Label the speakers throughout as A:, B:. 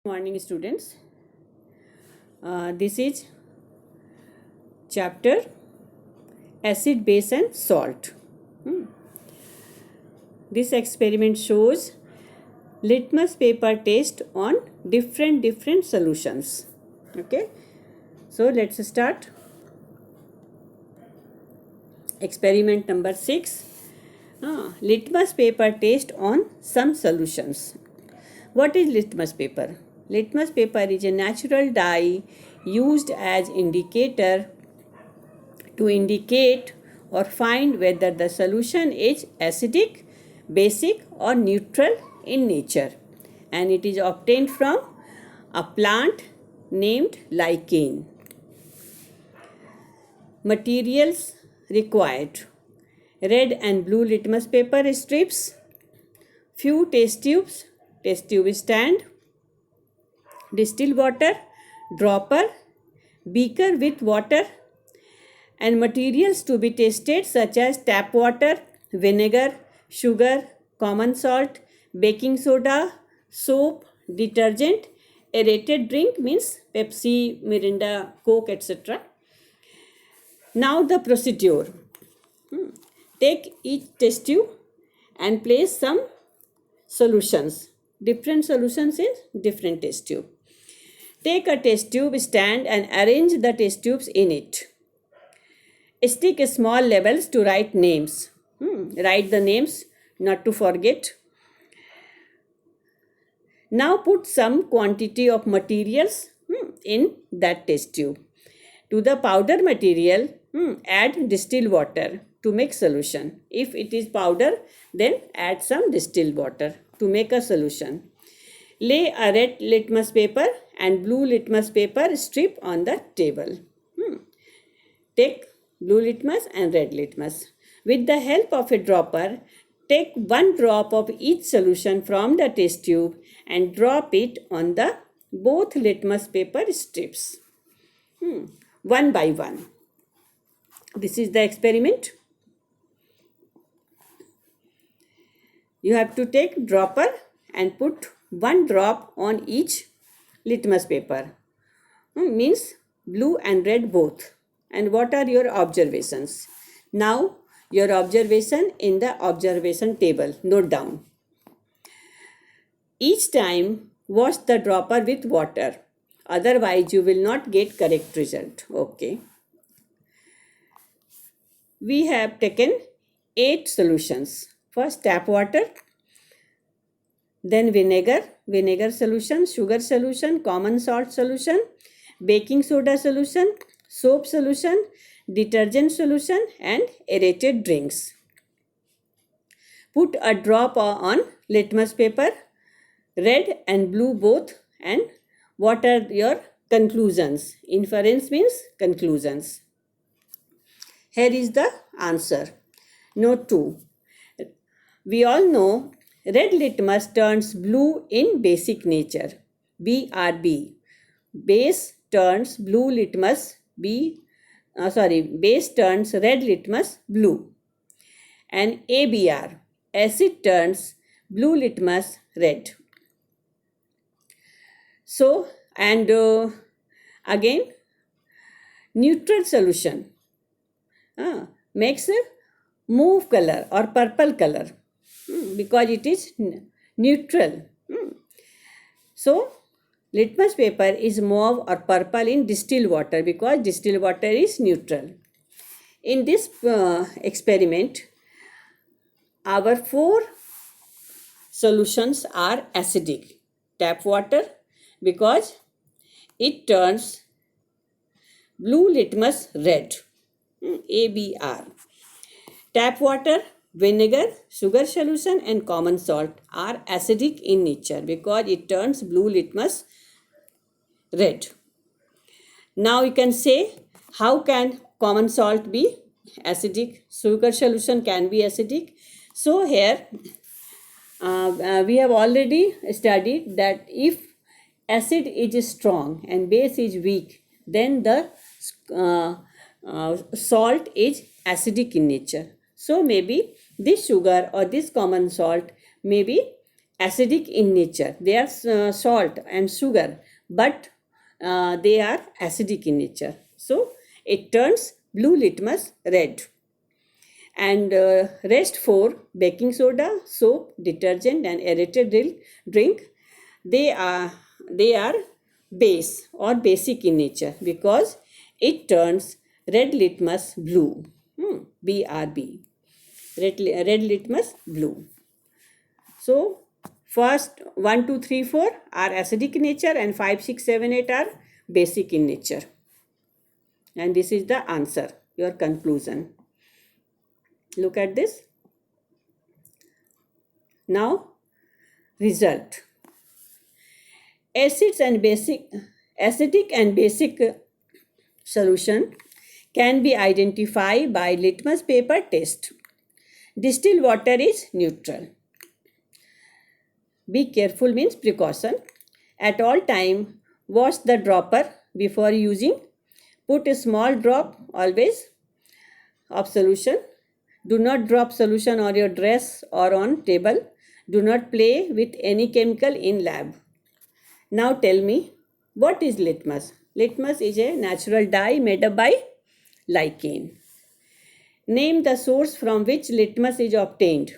A: Morning, students. This is chapter acid, base, and salt. This experiment shows litmus paper test on different solutions. Okay, so let's start. Experiment number 6. Litmus paper test on some solutions. What is litmus paper? Litmus paper is a natural dye used as indicator to indicate or find whether the solution is acidic, basic, or neutral in nature, and it is obtained from a plant named lichen. Materials required: red and blue litmus paper strips, few test tube stand, distilled water, dropper, beaker with water, and materials to be tested such as tap water, vinegar, sugar, common salt, baking soda, soap, detergent, aerated drink means Pepsi, Mirinda, Coke, etc. Now the procedure. Take each test tube and place some solutions, different solutions in different test tube. Take a test tube stand and arrange the test tubes in it. Stick small labels to write names. Write the names, not to forget. Now put some quantity of materials in that test tube. To the powder material, add distilled water to make solution. If it is powder, then add some distilled water to make a solution. Lay a red litmus paper and blue litmus paper strip on the table. Take blue litmus and red litmus. With the help of a dropper, take one drop of each solution from the test tube and drop it on the both litmus paper strips, one by one. This is the experiment. You have to take dropper and put one drop on each litmus paper. Means blue and red both. And what are your observations? Now your observation in the observation table. Note down. Each time wash the dropper with water. Otherwise you will not get correct result. Okay. We have taken 8 solutions. First tap water, then vinegar solution, sugar solution, common salt solution, baking soda solution, soap solution, detergent solution, and aerated drinks. Put a drop on litmus paper, red and blue both, and what are your conclusions? Inference means conclusions. Here is the answer. Note 2. We all know red litmus turns blue in basic nature. BRB. Base turns blue litmus base turns red litmus blue. And ABR. Acid turns blue litmus red. So, and again, neutral solution makes a mauve color or purple color because it is neutral. So, litmus paper is mauve or purple in distilled water because distilled water is neutral. In this experiment, our 4 solutions are acidic. Tap water because it turns blue litmus red. ABR. Tap water, vinegar, sugar solution, and common salt are acidic in nature because it turns blue litmus red. Now you can say, how can common salt be acidic? Sugar solution can be acidic. So here we have already studied that if acid is strong and base is weak, then the salt is acidic in nature. So maybe this sugar or this common salt may be acidic in nature. They are salt and sugar, but they are acidic in nature. So it turns blue litmus red. And rest 4, baking soda, soap, detergent, and aerated drink, they are base or basic in nature because it turns red litmus blue. BRB. Red litmus blue. So first 1, 2, 3, 4 are acidic in nature and 5, 6, 7, 8 are basic in nature. And this is the answer, your conclusion. Look at this. Now result. Acidic and basic solution can be identified by litmus paper test. Distilled water is neutral. Be careful means precaution. At all time, wash the dropper before using. Put a small drop always of solution. Do not drop solution on your dress or on table. Do not play with any chemical in lab. Now tell me, what is litmus? Litmus is a natural dye made up by lichen. Name the source from which litmus is obtained.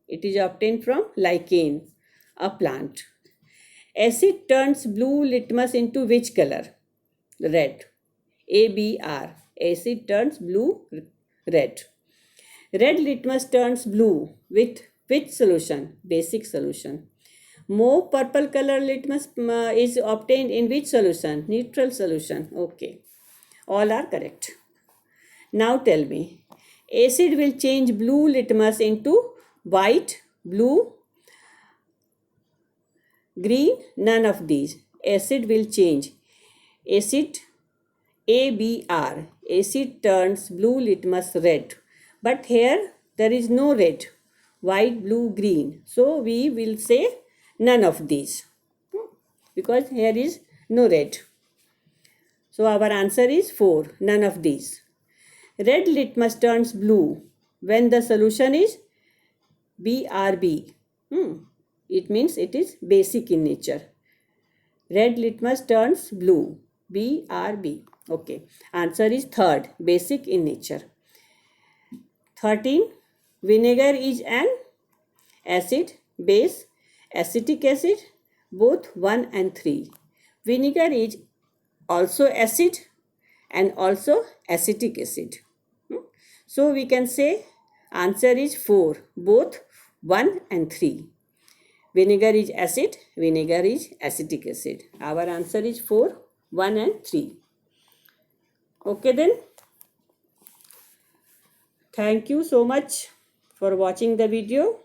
A: It is obtained from lichen, a plant. Acid turns blue litmus into which color? Red. ABR. Acid turns blue red. Red litmus turns blue with which solution? Basic solution. Mauve purple color litmus is obtained in which solution? Neutral solution. Okay. All are correct. Now tell me. Acid will change blue litmus into white, blue, green, none of these. Acid will change. Acid ABR. Acid turns blue litmus red. But here there is no red. White, blue, green. So we will say none of these. Because here is no red. So our answer is 4. None of these. Red litmus turns blue when the solution is BRB. It means it is basic in nature. Red litmus turns blue. BRB. Okay. Answer is 3rd. Basic in nature. 13. Vinegar is an acid, base, acetic acid, both 1 and 3. Vinegar is also acid and also acetic acid. So we can say answer is 4, both 1 and 3. Vinegar is acid, vinegar is acetic acid. Our answer is 4, 1 and 3. Okay then. Thank you so much for watching the video.